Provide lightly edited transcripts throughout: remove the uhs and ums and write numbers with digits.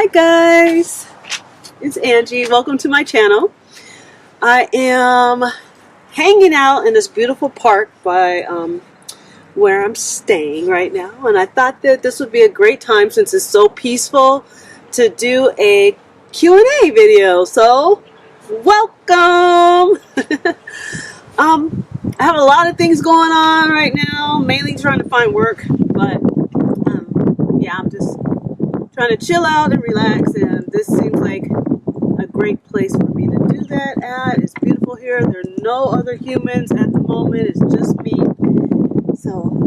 Hi guys, it's Angie. Welcome to my channel. I am hanging out in this beautiful park by where I'm staying right now, and I thought that this would be a great time, since it's so peaceful, to do a Q&A video. So welcome. I have a lot of things going on right now, mainly trying to find work, but yeah, I'm just trying to chill out and relax, and this seems like a great place for me to do that at. It's beautiful here. There are no other humans at the moment. It's just me. So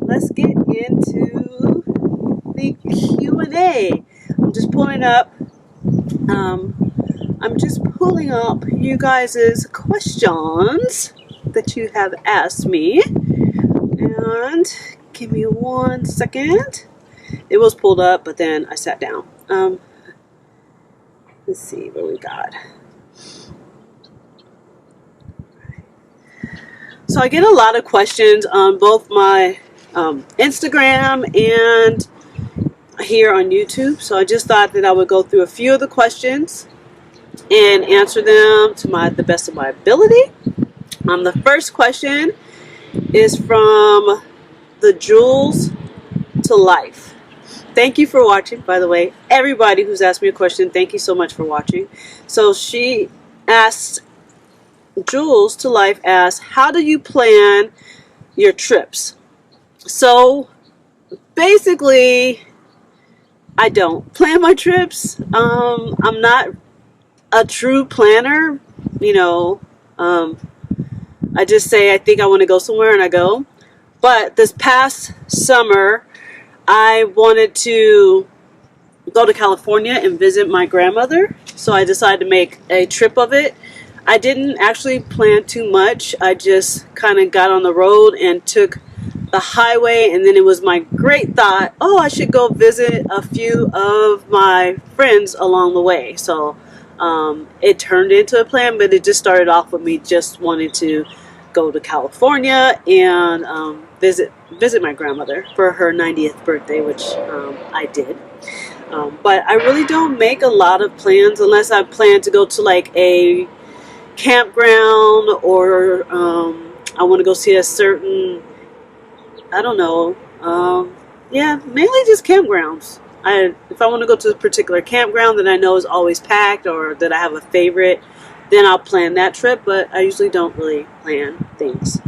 let's get into the Q&A. I'm just pulling up you guys' questions that you have asked me, and give me 1 second. It was pulled up, but then I sat down. Let's see what we got. So I get a lot of questions on both my Instagram and here on YouTube. So I just thought that I would go through a few of the questions and answer them to the best of my ability. The first question is from the Jewels to Life. Thank you for watching, by the way. Everybody who's asked me a question, thank you so much for watching. So she asked, Jules to Life asks, how do you plan your trips? So basically, I don't plan my trips. I'm not a true planner. I just say I think I want to go somewhere and I go. But this past summer, I wanted to go to California and visit my grandmother, so I decided to make a trip of it. I didn't actually plan too much. I just kind of got on the road and took the highway, and then it was my great thought, oh, I should go visit a few of my friends along the way. So it turned into a plan, but it just started off with me just wanting to go to California and visit my grandmother for her 90th birthday, which I did. But I really don't make a lot of plans unless I plan to go to like a campground, or I want to go see a certain, I don't know, yeah, mainly just campgrounds. If I want to go to a particular campground that I know is always packed, or that I have a favorite, then I'll plan that trip, but I usually don't really plan things.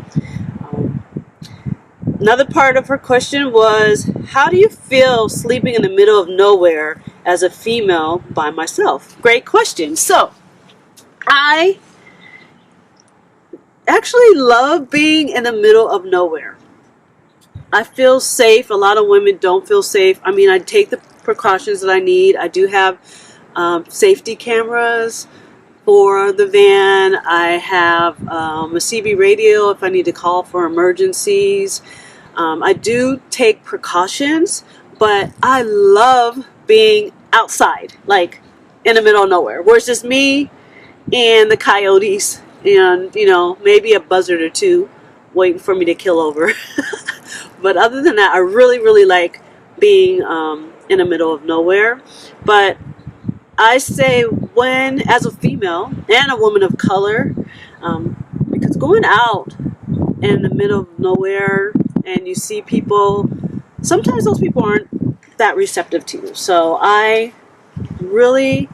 Another part of her question was, how do you feel sleeping in the middle of nowhere as a female by myself? Great question. So, I actually love being in the middle of nowhere. I feel safe. A lot of women don't feel safe. I mean, I take the precautions that I need. I do have safety cameras for the van. I have a CB radio if I need to call for emergencies. I do take precautions, but I love being outside, like in the middle of nowhere, where it's just me and the coyotes and, maybe a buzzard or two waiting for me to kill over. But other than that, I really, really like being in the middle of nowhere. But I say, as a female and a woman of color, because going out in the middle of nowhere and you see people, sometimes those people aren't that receptive to you. So I really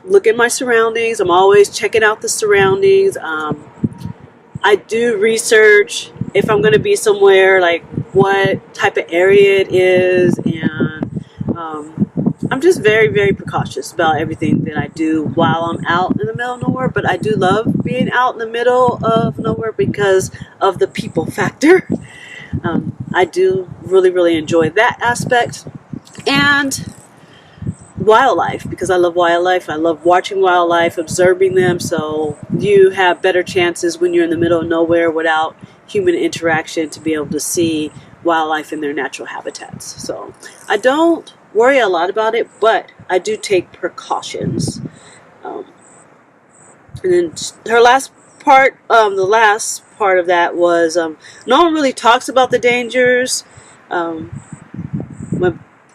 look at my surroundings. I'm always checking out the surroundings. I do research if I'm going to be somewhere, like what type of area it is, and I'm just very, very precautious about everything that I do while I'm out in the middle of nowhere. But I do love being out in the middle of nowhere because of the people factor. I do really, really enjoy that aspect. And wildlife, because I love wildlife. I love watching wildlife, observing them. So you have better chances when you're in the middle of nowhere without human interaction to be able to see wildlife in their natural habitats. So I don't worry a lot about it, but I do take precautions. And then her last part, the last part of that was no one really talks about the dangers.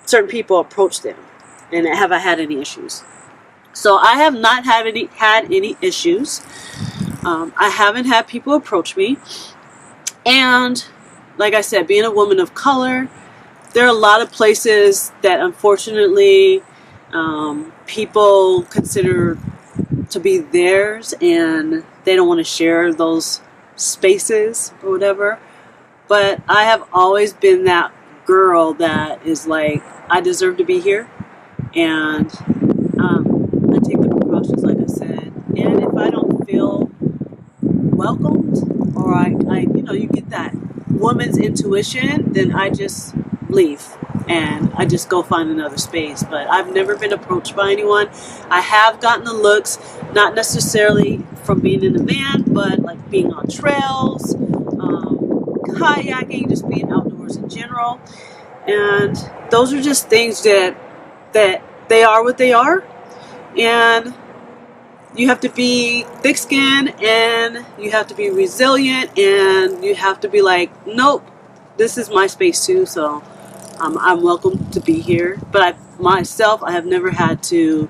certain people approach them, and have I had any issues? So I have not had any issues. I haven't had people approach me, and like I said, being a woman of color, there are a lot of places that unfortunately people consider to be theirs, and they don't want to share those spaces or whatever. But I have always been that girl that is like, I deserve to be here, and I take the precautions, like I said. And if I don't feel welcomed, or I you get that woman's intuition, then I just leave and I just go find another space. But I've never been approached by anyone. I have gotten the looks, not necessarily from being in the van, but like being on trails, kayaking, just being outdoors in general. And those are just things that they are what they are, and you have to be thick-skinned, and you have to be resilient, and you have to be like, nope, this is my space too, so I'm welcome to be here. But I have never had to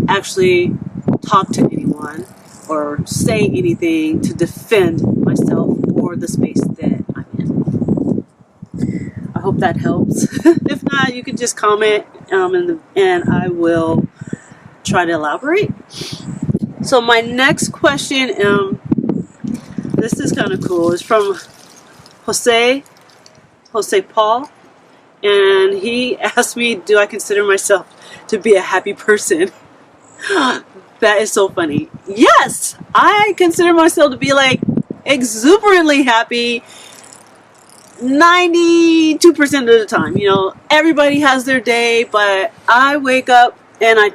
actually talk to anyone or say anything to defend myself or the space that I'm in. I hope that helps. If not, you can just comment, and I will try to elaborate. So my next question, this is kind of cool. It's from Jose Paul, and he asked me, do I consider myself to be a happy person? That is so funny. Yes, I consider myself to be like exuberantly happy 92% of the time. You know, everybody has their day, but I wake up and I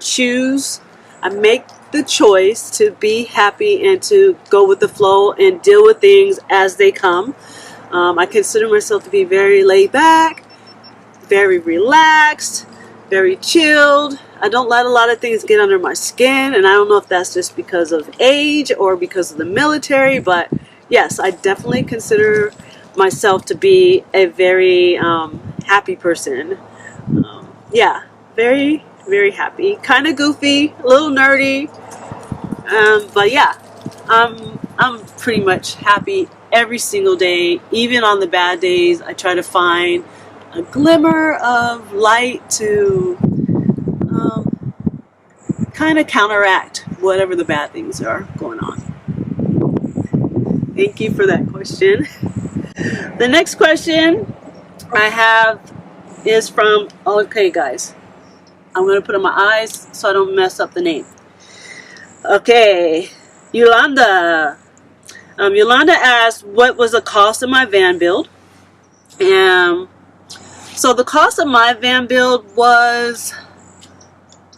make the choice to be happy and to go with the flow and deal with things as they come. I consider myself to be very laid back, very relaxed, very chilled. I don't let a lot of things get under my skin, and I don't know if that's just because of age or because of the military, but yes, I definitely consider myself to be a very happy person. Yeah, very, very happy. Kind of goofy, a little nerdy, but yeah, I'm pretty much happy every single day. Even on the bad days, I try to find a glimmer of light to kind of counteract whatever the bad things are going on. Thank you for that question. The next question I have is from, okay guys, I'm going to put on my eyes so I don't mess up the name. Okay, Yolanda. Yolanda asked, what was the cost of my van build? So the cost of my van build was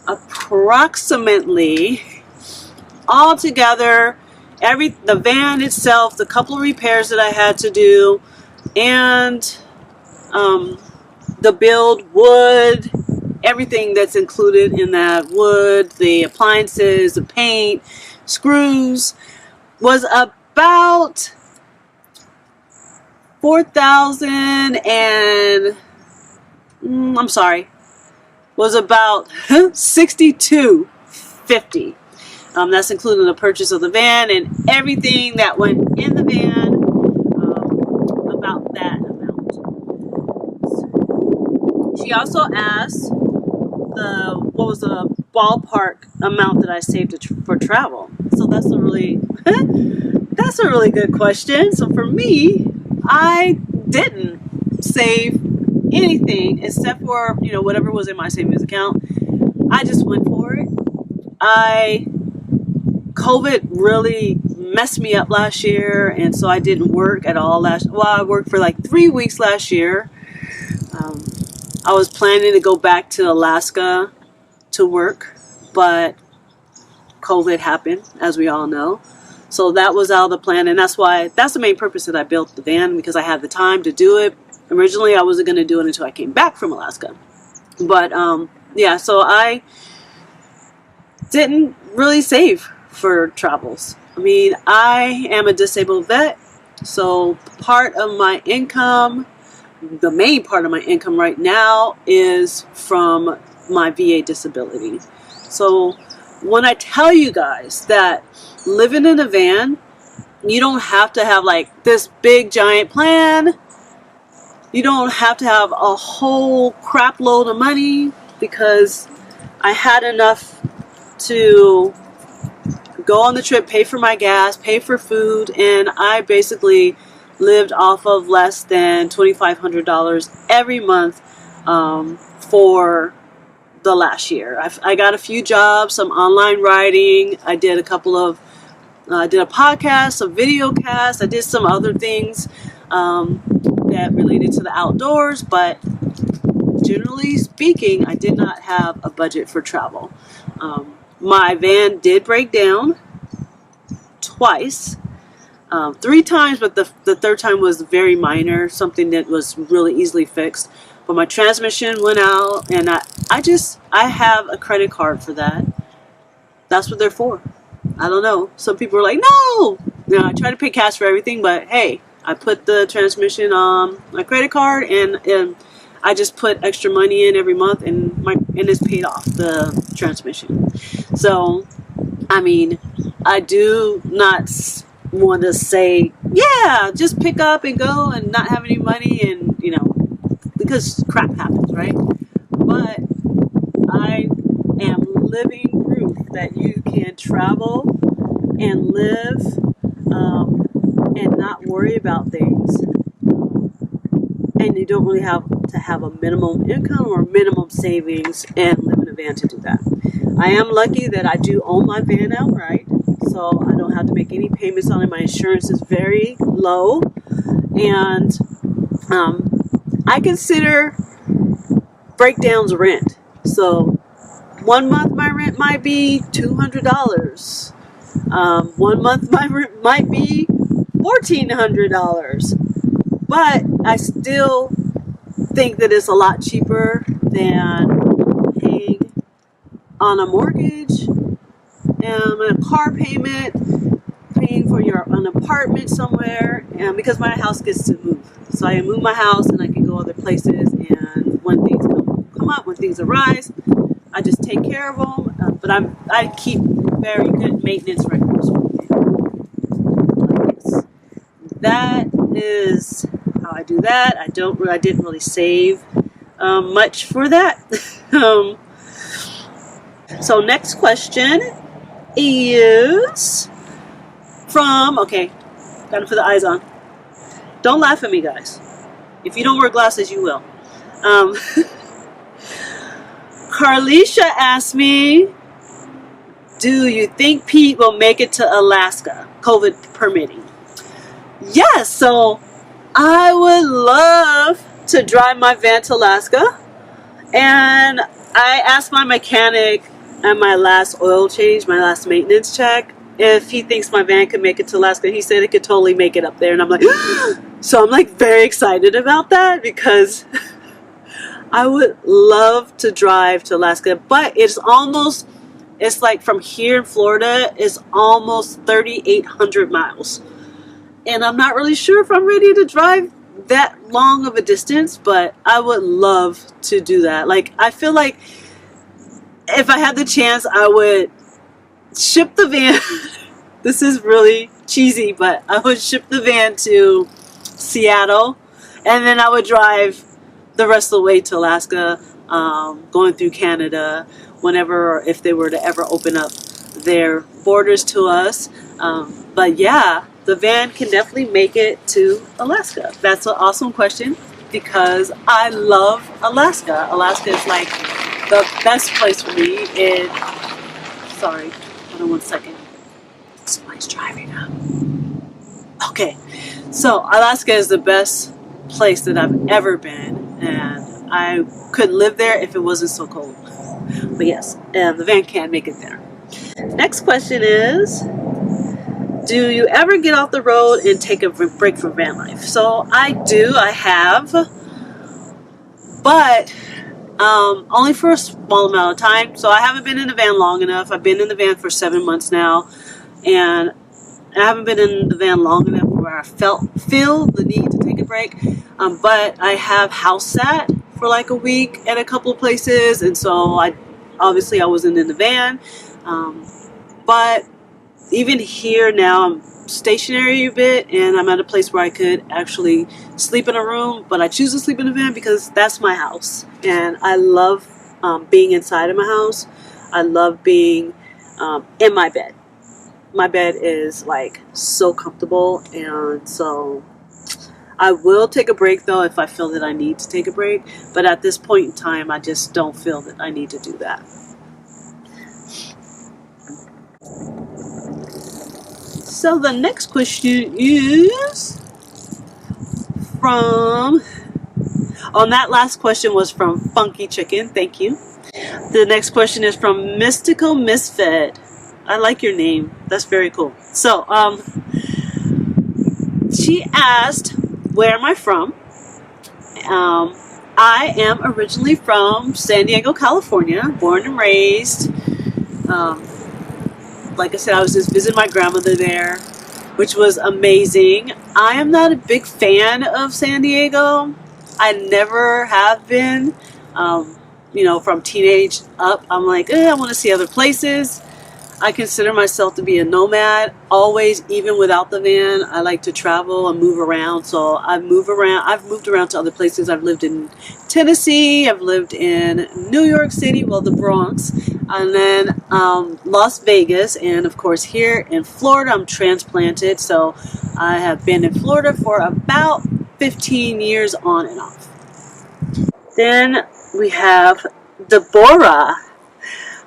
approximately, altogether, the van itself, the couple of repairs that I had to do, and the build, wood, everything that's included in that, wood, the appliances, the paint, screws, was about was about $62.50. That's including the purchase of the van and everything that went in the van, about that amount. She also asked what was the ballpark amount that I saved for travel. So that's a really good question. So for me, I didn't save anything except for, whatever was in my savings account. I just went for it. COVID really messed me up last year, and so I didn't work at all I worked for like 3 weeks last year. I was planning to go back to Alaska to work, but COVID happened, as we all know. So that was out of the plan, and that's the main purpose that I built the van, because I had the time to do it. Originally, I wasn't going to do it until I came back from Alaska. But, yeah, so I didn't really save for travels. I mean, I am a disabled vet, so part of my income the main part of my income right now is from my VA disability. So when I tell you guys that living in a van, you don't have to have like this big giant plan. You don't have to have a whole crap load of money, because I had enough to go on the trip, pay for my gas, pay for food, and I basically lived off of less than $2,500 every month for the last year. I got a few jobs, some online writing. I did a podcast, a video cast. I did some other things that related to the outdoors, but generally speaking, I did not have a budget for travel. My van did break down twice, 3 times, but the third time was very minor, something that was really easily fixed. But my transmission went out, and I have a credit card for that. That's what they're for. I don't know. Some people are like, no! I try to pay cash for everything, but hey, I put the transmission on my credit card, and I just put extra money in every month, and it's paid off, the transmission. So, I mean, I do not want to say, yeah, just pick up and go and not have any money, and because crap happens, right? But I am living proof that you can travel and live and not worry about things, and you don't really have to have a minimum income or minimum savings and live in a van to do that. I am lucky that I do own my van outright, so I don't have to make any payments on it. My insurance is very low, and I consider breakdowns rent. So 1 month my rent might be $200. 1 month my rent might be $1,400. But I still think that it's a lot cheaper than paying on a mortgage and a car payment, paying for an apartment somewhere, and because my house gets to move. So I move my house and I can go other places, and when things come up, when things arise, I just take care of them. But I keep very good maintenance records. That is how I do that. I didn't really save much for that. So next question is from, gotta put the eyes on. Don't laugh at me, guys. If you don't wear glasses, you will. Carlisha asked me, do you think Pete will make it to Alaska, COVID permitting? Yes, so I would love to drive my van to Alaska. And I asked my mechanic at my last oil change, my last maintenance check, if he thinks my van could make it to Alaska. He said it could totally make it up there. And I'm like, so I'm like very excited about that, because I would love to drive to Alaska. But it's like from here in Florida, it's almost 3,800 miles. And I'm not really sure if I'm ready to drive that long of a distance, but I would love to do that. Like, I feel like if I had the chance, I would ship the van. This is really cheesy, but I would ship the van to Seattle, and then I would drive the rest of the way to Alaska, going through Canada, whenever, or if they were to ever open up their borders to us. But yeah, the van can definitely make it to Alaska. That's an awesome question, because I love Alaska. Alaska is like the best place for me. Sorry, hold on 1 second. Somebody's driving up. Okay, so Alaska is the best place that I've ever been, and I could live there if it wasn't so cold. But yes, the van can make it there. Next question is, do you ever get off the road and take a break from van life? So I do, I have, but only for a small amount of time. So I haven't been in the van long enough. I've been in the van for 7 months now, and I haven't been in the van long enough where I feel the need to take a break. But I have house sat for like a week at a couple of places, and so I wasn't in the van. But even here now, I'm stationary a bit, and I'm at a place where I could actually sleep in a room, but I choose to sleep in the van because that's my house, and I love being inside of my house. I love being in my bed. My bed is like so comfortable, and so I will take a break though if I feel that I need to take a break, but at this point in time I just don't feel that I need to do that. So the next question is from, that last question was from Funky Chicken, thank you. The next question is from Mystical Misfit. I like your name, that's very cool. So she asked, where am I from? I am originally from San Diego, California, born and raised. Like I said, I was just visiting my grandmother there, which was amazing. I am not a big fan of San Diego. I never have been. From teenage up, I'm like, I want to see other places. I consider myself to be a nomad, always, even without the van. I like to travel and move around, so I've moved around to other places. I've lived in Tennessee, I've lived in New York City, well, the Bronx, and then Las Vegas, and of course here in Florida. I'm transplanted, so I have been in Florida for about 15 years on and off. Then we have Deborah.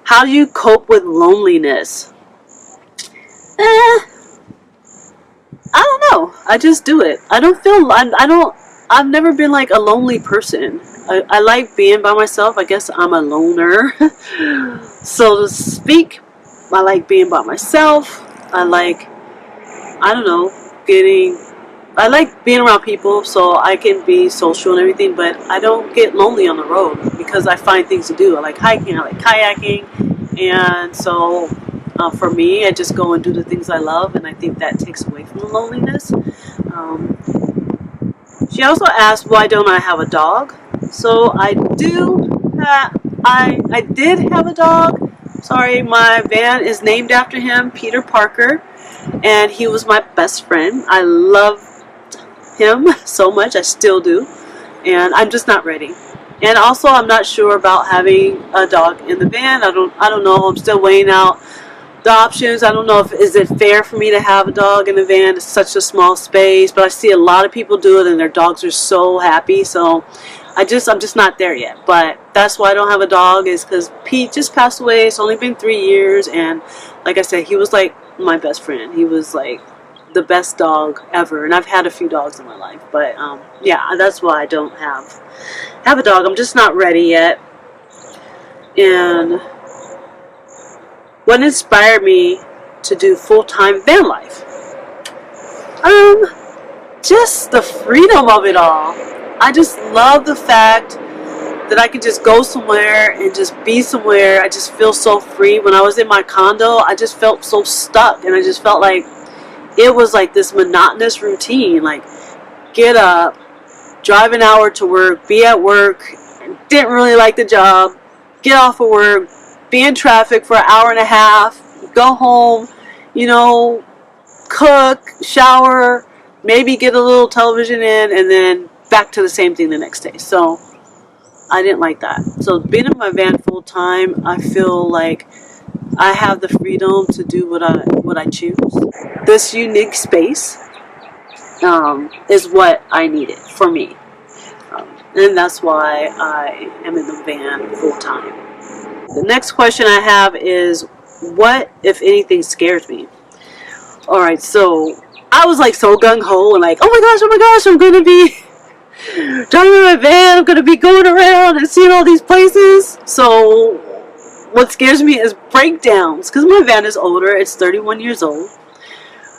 How do you cope with loneliness? I don't know. I just do it. I've never been like a lonely person. I like being by myself. I guess I'm a loner, so to speak. I like being by myself. I like being around people so I can be social and everything, but I don't get lonely on the road because I find things to do. I like hiking, I like kayaking, and so for me, I just go and do the things I love, and I think that takes away from the loneliness. She also asked, why don't I have a dog? So I did have a dog. Sorry, my van is named after him, Peter Parker, and he was my best friend. I love him so much, I still do, and I'm just not ready. And also, I'm not sure about having a dog in the van. I don't know. I'm still weighing out the options. I don't know is it fair for me to have a dog in the van? It's such a small space, but I see a lot of people do it, and their dogs are so happy. So I'm just not there yet. But that's why I don't have a dog, is because Pete just passed away. It's only been 3 years, and like I said, he was like my best friend. He was like the best dog ever, and I've had a few dogs in my life, but yeah, that's why I don't have a dog. I'm just not ready yet. And what inspired me to do full-time van life? Just the freedom of it all. I just love the fact that I can just go somewhere and just be somewhere. I just feel so free. When I was in my condo, I just felt so stuck, and I just felt like it was like this monotonous routine, like get up, drive an hour to work, be at work, didn't really like the job, get off of work, be in traffic for an hour and a half, go home, cook, shower, maybe get a little television in, and then back to the same thing the next day. So I didn't like that. So being in my van full time, I feel like I have the freedom to do what I choose. This unique space is what I needed for me. And that's why I am in the van full time. The next question I have is, what, if anything, scares me? Alright, so I was like so gung-ho and like, oh my gosh, I'm going to be driving in my van, I'm going to be going around and seeing all these places. So what scares me is breakdowns, because my van is older. It's 31 years old,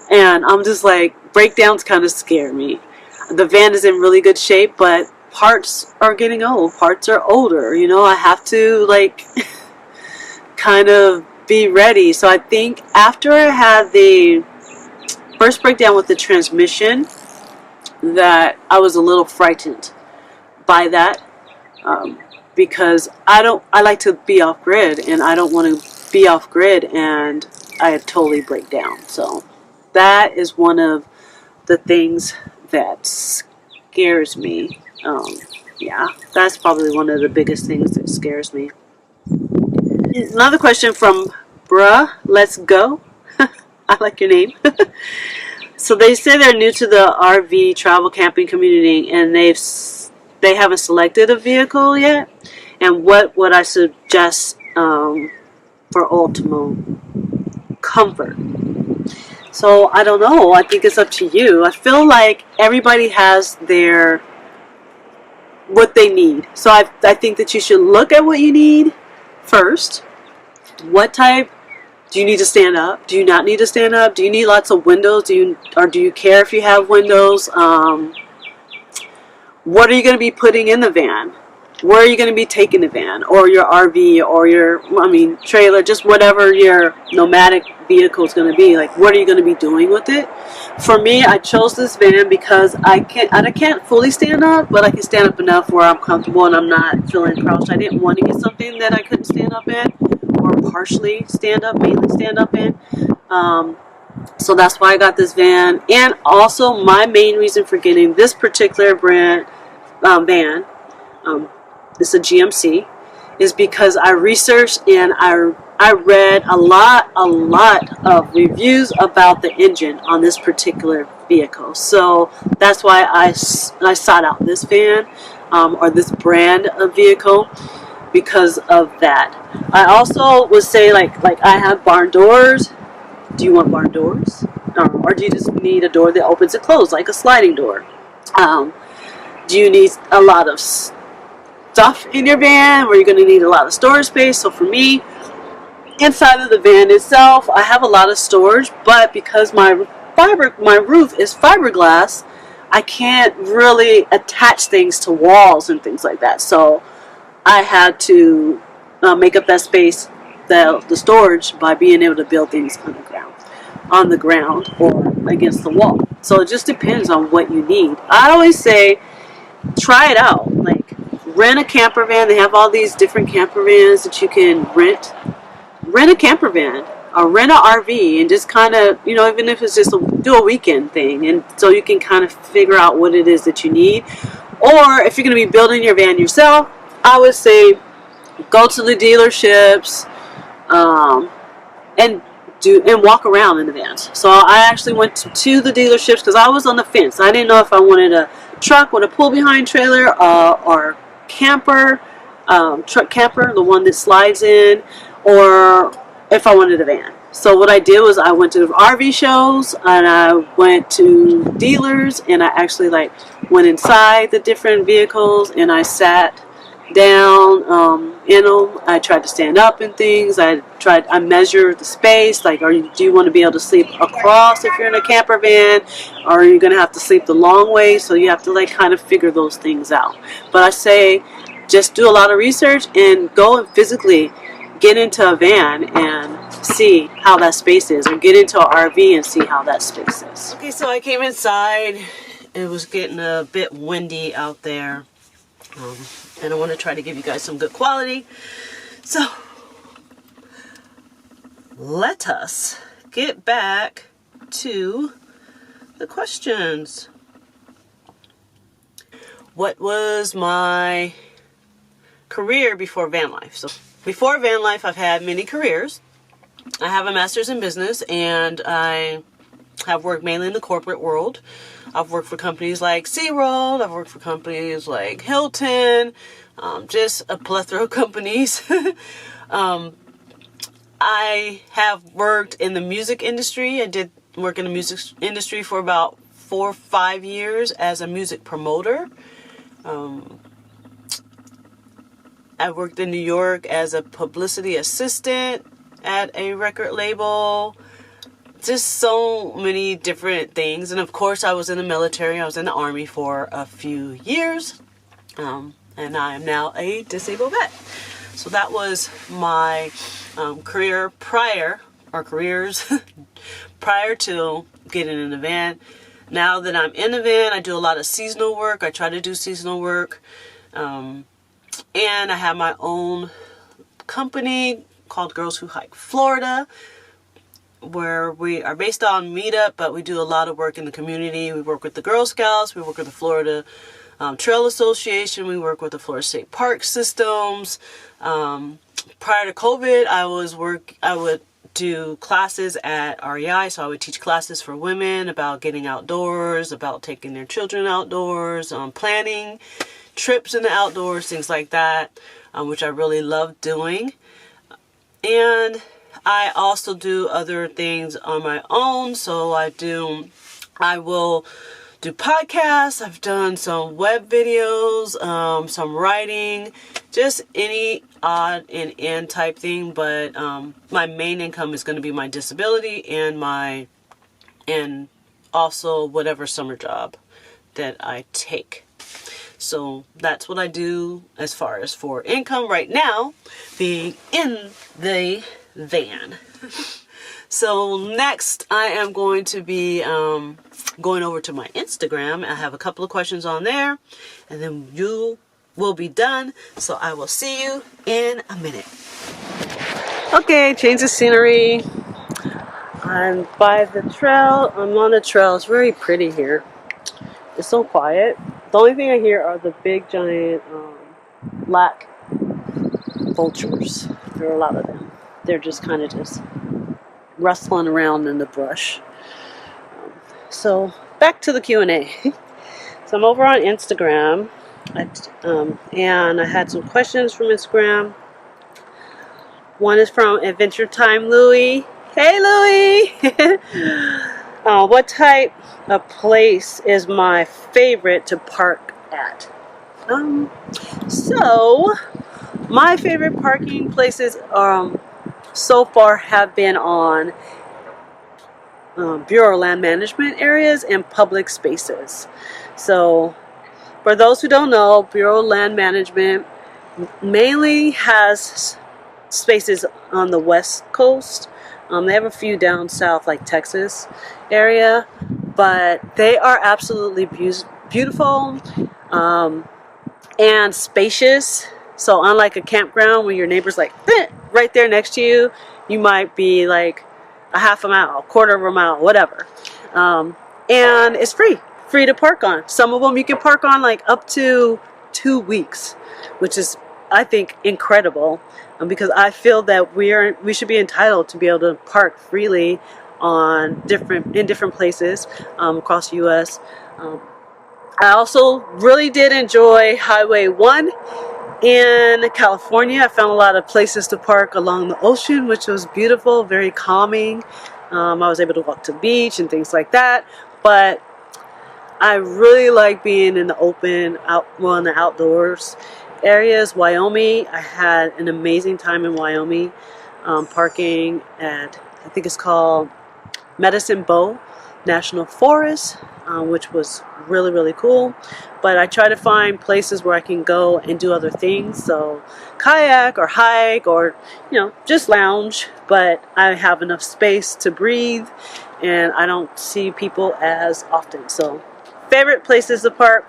and I'm just like, breakdowns kind of scare me. The van is in really good shape, but parts are getting old. Parts are older. I have to like kind of be ready. So I think after I had the first breakdown with the transmission, that I was a little frightened by that, because I like to be off grid, and I don't want to be off grid and I totally break down. So that is one of the things that scares me. Yeah, that's probably one of the biggest things that scares me. Another question from Bruh, Let's Go. I like your name. So they say they're new to the RV travel camping community, and they haven't selected a vehicle yet. And what would I suggest for ultimate comfort? So I don't know. I think it's up to you. I feel like everybody has what they need. So I think that you should look at what you need first. What type? Do you need to stand up? Do you not need to stand up? Do you need lots of windows? Do you care if you have windows? What are you going to be putting in the van? Where are you going to be taking the van or your RV or your trailer? Just whatever your nomadic vehicle is going to be. Like, what are you going to be doing with it? For me, I chose this van because I can't fully stand up, but I can stand up enough where I'm comfortable and I'm not feeling crouched. I didn't want to get something that I couldn't stand up in, or mainly stand up in. So that's why I got this van. And also, my main reason for getting this particular van, it's a GMC, is because I researched and I read a lot of reviews about the engine on this particular vehicle. So that's why I sought out this van, or this brand of vehicle, because of that. I also would say, like I have barn doors. Do you want barn doors? Or do you just need a door that opens and closes, like a sliding door? Do you need a lot of stuff in your van where you're going to need a lot of storage space? So for me, inside of the van itself, I have a lot of storage, but because my roof is fiberglass, I can't really attach things to walls and things like that. So I had to make up that space, the storage, by being able to build things on the ground or against the wall. So it just depends on what you need. I always say, try it out. Like, rent a camper van. They have all these different camper vans that you can rent. Rent a camper van or rent an RV, and just kind of, even if it's just do a weekend thing, and so you can kind of figure out what it is that you need. Or if you're going to be building your van yourself, I would say go to the dealerships and walk around in the vans. So I actually went to the dealerships because I was on the fence. I didn't know if I wanted a truck with a pull behind trailer, or camper, truck camper, the one that slides in, or if I wanted a van. So what I did was I went to RV shows, and I went to dealers, and I actually went inside the different vehicles, and I sat down in them. I tried to stand up in things. I measured the space. Do you want to be able to sleep across if you're in a camper van, or are you going to have to sleep the long way? So you have to kind of figure those things out. But I say, just do a lot of research and go and physically get into a van and see how that space is, or get into an RV and see how that space is. Okay, so I came inside. It was getting a bit windy out there. And I want to try to give you guys some good quality. So let us get back to the questions. What was my career before van life? So before van life, I've had many careers. I have a master's in business, and I have worked mainly in the corporate world. I've worked for companies like SeaWorld. I've worked for companies like Hilton, just a plethora of companies. I have worked in the music industry. I did work in the music industry for about 4 or 5 years as a music promoter. I worked in New York as a publicity assistant at a record label. Just so many different things. And of course, I was in the military. I was in the Army for a few years. And I am now a disabled vet. So that was my careers prior to getting in the van. now that I'm in the van, I do a lot of seasonal work. I try to do seasonal work. And I have my own company called Girls Who Hike Florida, where we are based on Meetup, but we do a lot of work in the community. We work with the Girl Scouts. We work with the Florida Trail Association. We work with the Florida State Park systems. Prior to COVID, I would do classes at REI, so I would teach classes for women about getting outdoors, about taking their children outdoors, planning trips in the outdoors, things like that, which I really love doing. And I also do other things on my own. So I will do podcasts. I've done some web videos, some writing, just any odd and end type thing. But my main income is going to be my disability and also whatever summer job that I take. So that's what I do as far as for income right now, being in the van. So next I am going to be going over to my Instagram. I have a couple of questions on there, and then you will be done. So I will see you in a minute. Okay, change of scenery. I'm by the trail. I'm on the trail. It's very pretty here. It's so quiet. The only thing I hear are the big giant black vultures. There are a lot of them. They're just kind of just rustling around in the brush. So back to the Q&A. So I'm over on Instagram, and I had some questions from Instagram. One is from Adventure Time Louie. Hey Louie! What type of place is my favorite to park at? So my favorite parking places so far have been on Bureau of Land Management areas and public spaces. So for those who don't know, Bureau of Land Management mainly has spaces on the West Coast. They have a few down south, like Texas area, but they are absolutely beautiful and spacious. So unlike a campground where your neighbor's like right there next to you, you might be like a half a mile, a quarter of a mile, whatever. And it's free to park on. Some of them you can park on like up to 2 weeks, which is, I think, incredible. Because I feel that we should be entitled to be able to park freely in different places across the U.S. I also really did enjoy Highway 1 in California. I found a lot of places to park along the ocean, which was beautiful, very calming. I was able to walk to the beach and things like that. But I really like being in the open, in the outdoors areas. Wyoming, I had an amazing time in Wyoming, parking at, I think it's called Medicine Bow National Forest, which was really, really cool. But I try to find places where I can go and do other things, so kayak or hike or, just lounge, but I have enough space to breathe and I don't see people as often. So favorite places to park,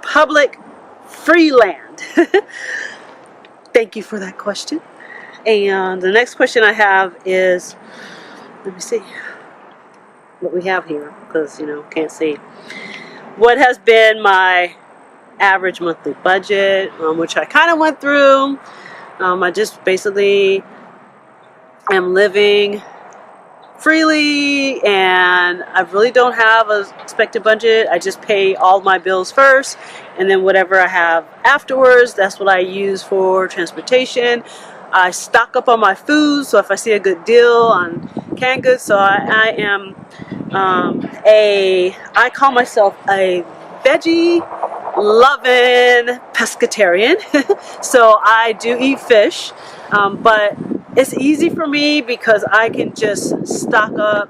public, free land. Thank you for that question. And the next question I have is, let me see what we have here, because can't see. What has been my average monthly budget, which I kind of went through. I just basically am living freely, and I really don't have an expected budget. I just pay all my bills first, and then whatever I have afterwards, that's what I use for transportation. I stock up on my food, so if I see a good deal on canned goods, so I call myself a veggie loving pescatarian. So I do eat fish, but it's easy for me because I can just stock up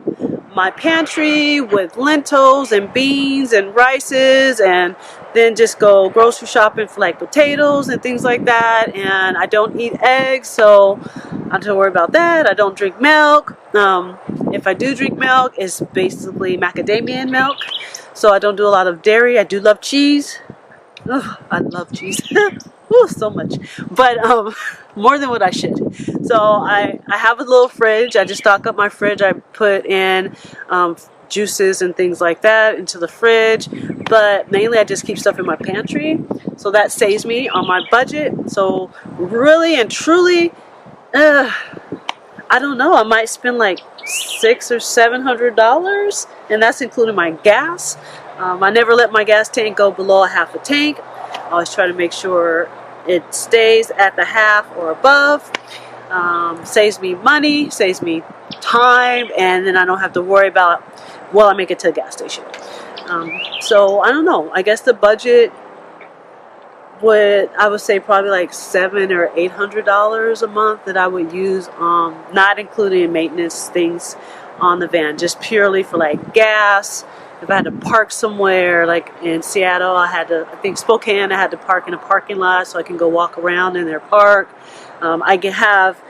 my pantry with lentils and beans and rices, and then just go grocery shopping for like potatoes and things like that. And I don't eat eggs, so I don't have to worry about that. I don't drink milk. If I do drink milk, it's basically macadamia milk. so I don't do a lot of dairy. I do love cheese. Oh, I love cheese. Ooh, so much, but more than what I should. So I have a little fridge. I just stock up my fridge. I put in juices and things like that into the fridge, but mainly I just keep stuff in my pantry, so that saves me on my budget. So really and truly, I don't know, I might spend like $600 or $700, and that's including my gas. I never let my gas tank go below a half a tank. I always try to make sure it stays at the half or above. Saves me money, saves me time, and then I don't have to worry about, well, I make it to a gas station. So I don't know, I guess the budget would, I would say probably like $700 or $800 a month that I would use, not including maintenance things on the van, just purely for like gas. If I had to park somewhere, like in Seattle, I think Spokane, I had to park in a parking lot so I can go walk around in their park. I can have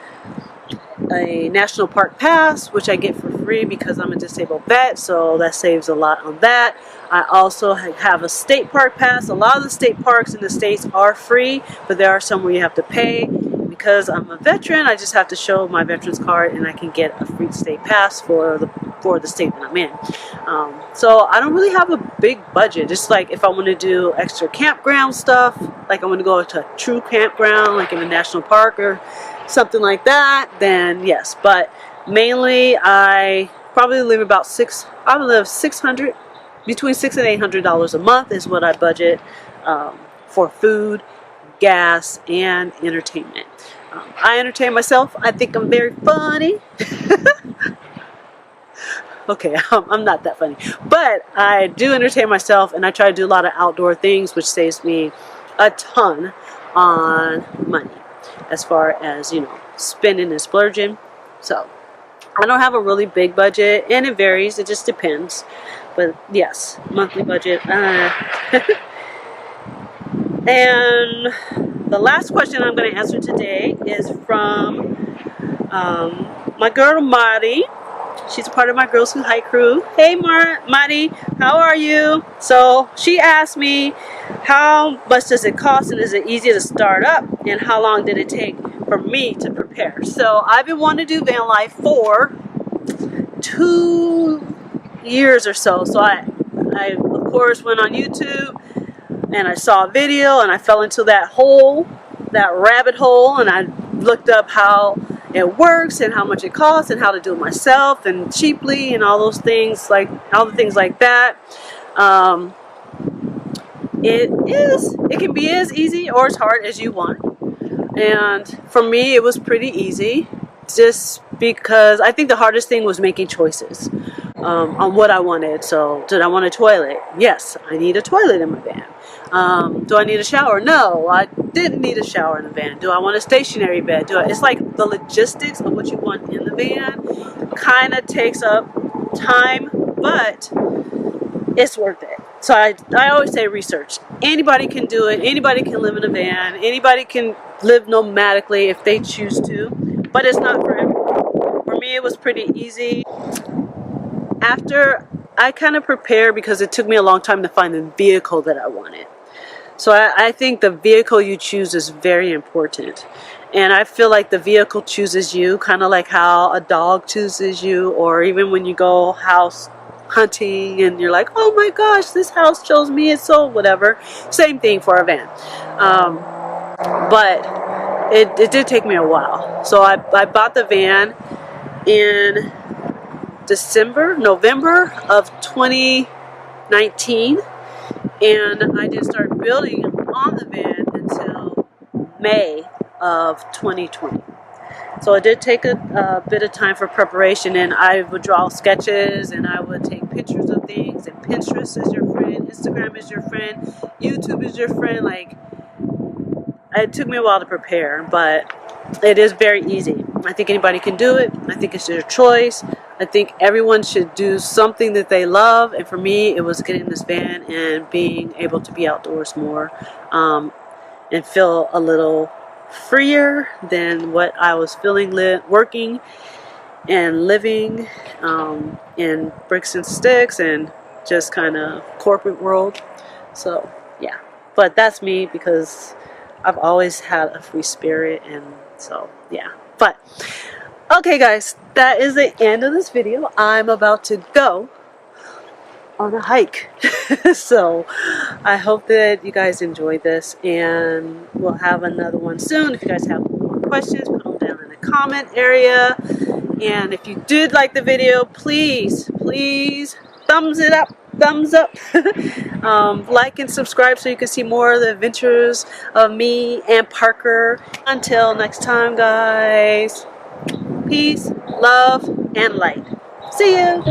a national park pass, which I get for free because I'm a disabled vet, so that saves a lot on that. I also have a state park pass. A lot of the state parks in the states are free, but there are some where you have to pay. Because I'm a veteran, I just have to show my veterans card and I can get a free state pass for the state that I'm in. So I don't really have a big budget. Just like if I want to do extra campground stuff, like I want to go to a true campground, like in a national park or something like that, then yes. But mainly I probably live about $600, between $600 and $800 a month is what I budget for food, gas, and entertainment. I entertain myself. I think I'm very funny. Okay, I'm not that funny, but I do entertain myself, and I try to do a lot of outdoor things, which saves me a ton on money as far as, you know, spending and splurging. So I don't have a really big budget, and it varies. It just depends. But yes, monthly budget. And the last question I'm going to answer today is from my girl Mari. She's a part of my Girls Who Hike crew. Hey Mari, how are you? So she asked me, how much does it cost, and is it easy to start up, and how long did it take for me to prepare? So I've been wanting to do van life for 2 years or so. So I of course went on YouTube and I saw a video, and I fell into that hole, that rabbit hole, and I looked up how it works and how much it costs and how to do it myself and cheaply and all those things, like all the things like that. It can be as easy or as hard as you want, and for me it was pretty easy, just because I think the hardest thing was making choices on what I wanted. So did I want a toilet? Yes, I need a toilet in my van. Do I need a shower? No, I didn't need a shower in the van. Do I want a stationary bed? It's like the logistics of what you want in the van kind of takes up time, but it's worth it. So I always say research. Anybody can do it. Anybody can live in a van. Anybody can live nomadically if they choose to, but it's not for everyone. For me, it was pretty easy. After I kind of prepared, because it took me a long time to find the vehicle that I wanted. So I think the vehicle you choose is very important. And I feel like the vehicle chooses you, kind of like how a dog chooses you, or even when you go house hunting and you're like, oh my gosh, this house chose me, it's so whatever. Same thing for a van. But it did take me a while. So I bought the van in November of 2019, and I didn't start building on the van until May of 2020. So it did take a bit of time for preparation, and I would draw sketches and I would take pictures of things, and Pinterest is your friend, Instagram is your friend, YouTube is your friend. Like, it took me a while to prepare, but it is very easy. I think anybody can do it. I think it's your choice. I think everyone should do something that they love, and for me it was getting this van and being able to be outdoors more, and feel a little freer than what I was feeling working and living in bricks and sticks and just kind of corporate world. So yeah, but that's me because I've always had a free spirit, and so yeah. But okay guys, that is the end of this video. I'm about to go on a hike. So I hope that you guys enjoyed this, and we'll have another one soon. If you guys have more questions, put them down in the comment area. And if you did like the video, please thumbs up. Like and subscribe so you can see more of the adventures of me and Parker. Until next time guys, peace, love, and light. See you.